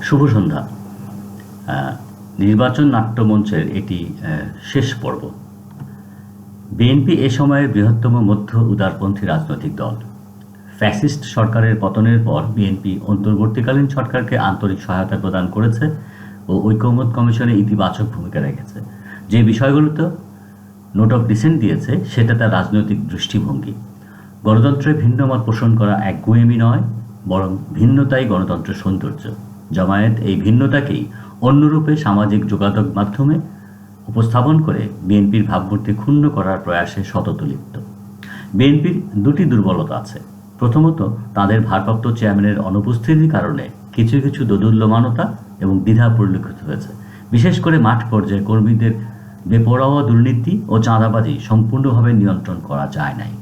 শুভ সন্ধ্যা। নির্বাচন নাট্যমঞ্চের এটি শেষ পর্ব। বিএনপি এ সময়ের বৃহত্তম মধ্য উদারপন্থী রাজনৈতিক দল। ফ্যাসিস্ট সরকারের পতনের পর বিএনপি অন্তর্বর্তীকালীন সরকারকে আন্তরিক সহায়তা প্রদান করেছে ও ঐকমত্য কমিশনে ইতিবাচক ভূমিকা রেখেছে। যে বিষয়গুলোতে নোট অফ ডিসেন্ট দিয়েছে সেটা তার রাজনৈতিক দৃষ্টিভঙ্গি। গণতন্ত্রে ভিন্ন মত পোষণ করা একগুঁয়েমি নয়, বরং ভিন্নতাই গণতন্ত্রের সৌন্দর্য। জামায়াত এই ভিন্নতাকেই অন্যরূপে সামাজিক যোগাযোগ মাধ্যমে উপস্থাপন করে বিএনপির ভাবমূর্তি ক্ষুণ্ণ করার প্রয়াসে সতত লিপ্ত। বিএনপির দুটি দুর্বলতা আছে। প্রথমত, তাদের ভারপ্রাপ্ত চেয়ারম্যানের অনুপস্থিতির কারণে কিছু কিছু দোদুল্যমানতা এবং দ্বিধা পরিলক্ষিত হয়েছে। বিশেষ করে মাঠ পর্যায়ে কর্মীদের বেপরোয়া দুর্নীতি ও চাঁদাবাজি সম্পূর্ণভাবে নিয়ন্ত্রণ করা যায় নাই।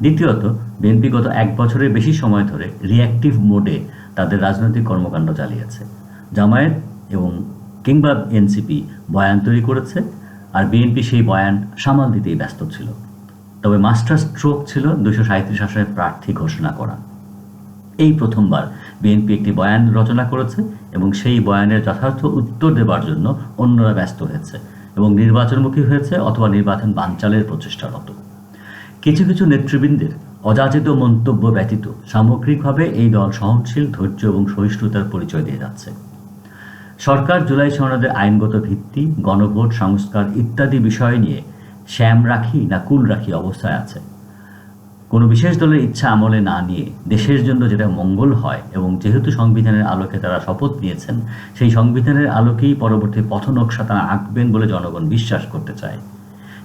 দ্বিতীয়ত, বিএনপি গত 1 বছরের বেশি সময় ধরে রিঅ্যাক্টিভ মোডে তাদের রাজনৈতিক কর্মকাণ্ড চালিয়েছে। জামায়াত এবং কিংবা এনসিপি বয়ান তৈরি করেছে, আর বিএনপি সেই বয়ান সামাল দিতেই ব্যস্ত ছিল। তবে মাস্টার স্ট্রোক ছিল 237 আসনের প্রার্থী ঘোষণা করা। এই প্রথমবার বিএনপি একটি বয়ান রচনা করেছে এবং সেই বয়ানের যথার্থ উত্তর দেবার জন্য অন্যরা ব্যস্ত হয়েছে এবং নির্বাচনমুখী হয়েছে অথবা নির্বাচন বানচালের প্রচেষ্টারত। কিছু কিছু নেতৃবৃন্দের অযাচিত মন্তব্য ব্যতীত সামগ্রিকভাবে এই দল সহনশীল, ধৈর্য এবং সহিষ্ণুতার পরিচয় দিয়ে যাচ্ছে। সরকার জুলাই সনদের আইনগত ভিত্তি, গণভোট, সংস্কার ইত্যাদি বিষয় নিয়ে শ্যাম রাখি না কুল রাখি অবস্থায় আছে। কোনো বিশেষ দলের ইচ্ছা আমলে না নিয়ে দেশের জন্য যেটা মঙ্গল হয়, এবং যেহেতু সংবিধানের আলোকে তারা শপথ নিয়েছেন, সেই সংবিধানের আলোকেই পরবর্তী পথনকশা তারা আঁকবেন বলে জনগণ বিশ্বাস করতে চায়।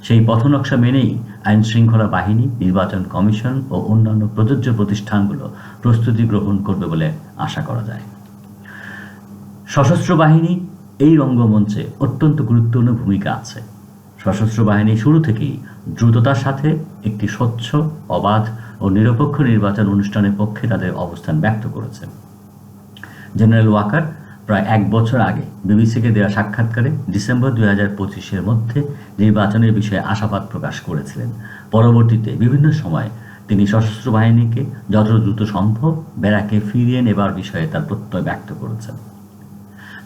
সেই পথনকশা মেনেই আইন শৃঙ্খলা বাহিনী, নির্বাচন কমিশন ও অন্যান্য প্রযোজ্য প্রতিষ্ঠানগুলো প্রস্তুতি গ্রহণ করবে বলে আশা করা যায়। সশস্ত্র বাহিনী এই রঙ্গমঞ্চে অত্যন্ত গুরুত্বপূর্ণ ভূমিকা আছে। সশস্ত্র বাহিনী শুরু থেকেই দ্রুততার সাথে একটি স্বচ্ছ, অবাধ ও নিরপেক্ষ নির্বাচন অনুষ্ঠানের পক্ষে তাদের অবস্থান ব্যক্ত করেছে। জেনারেল ওয়াকার প্রায় 1 বছর আগে বিবিসিকে দেওয়া সাক্ষাৎকারে ডিসেম্বর 2025-এর মধ্যে নির্বাচনের বিষয়ে আশাবাদ প্রকাশ করেছিলেন। পরবর্তীতে বিভিন্ন সময় তিনি সশস্ত্র বাহিনীকে যত দ্রুত সম্ভব ব্যারাকে ফিরিয়ে নেবার বিষয়ে তার প্রত্যয় ব্যক্ত করেছেন।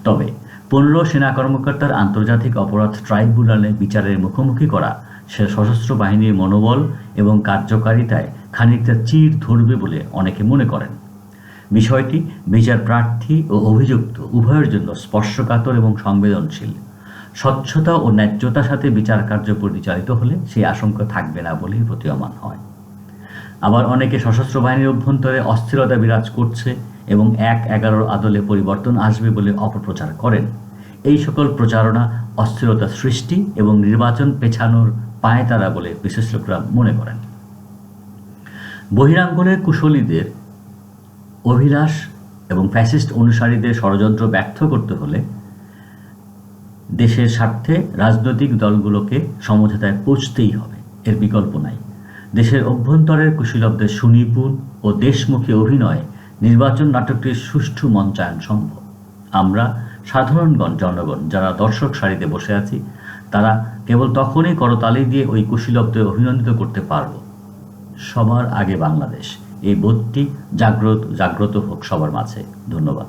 তবে 15 সেনা কর্মকর্তার আন্তর্জাতিক অপরাধ ট্রাইব্যুনালে বিচারের মুখোমুখি করা সে সশস্ত্র বাহিনীর মনোবল এবং কার্যকারিতায় খানিকটা চির ধরবে বলে অনেকে মনে করেন। বিষয়টি বিচার প্রার্থী ও অভিযুক্ত উভয়ের জন্য স্পর্শকাতর এবং সংবেদনশীল। স্বচ্ছতা ও ন্যায্যতার সাথে বিচার কার্য পরিচালিত হলে সেই আশঙ্কা থাকবে না বলেই প্রতীয়মান হয়। আবার অনেকে সশস্ত্র বাহিনীর অভ্যন্তরে অস্থিরতা বিরাজ করছে এবং 1/11 আদলে পরিবর্তন আসবে বলে অপপ্রচার করেন। এই সকল প্রচারণা অস্থিরতা সৃষ্টি এবং নির্বাচন পেছানোর পায়তারা বলে বিশেষজ্ঞরা মনে করেন। বহিরাঙ্গনের কুশলীদের অভিলাষ এবং ফ্যাসিস্ট অনুসারীদের ষড়যন্ত্র ব্যর্থ করতে হলে দেশের স্বার্থে রাজনৈতিক দলগুলোকে সমঝোতায় পৌঁছতেই হবে, এর বিকল্প নাই। দেশের অভ্যন্তরের কুশীলবদের সুনিপুণ ও দেশমুখী অভিনয়ে নির্বাচন নাটকটির সুষ্ঠু মঞ্চায়ন সম্ভব। আমরা সাধারণগণ, জনগণ যারা দর্শক সারিতে বসে আছি, তারা কেবল তখনই করতালি দিয়ে ওই কুশীলবদের অভিনন্দিত করতে পারব। সবার আগে বাংলাদেশ, এই বোধটি জাগ্রত হোক সবার মাঝে। ধন্যবাদ।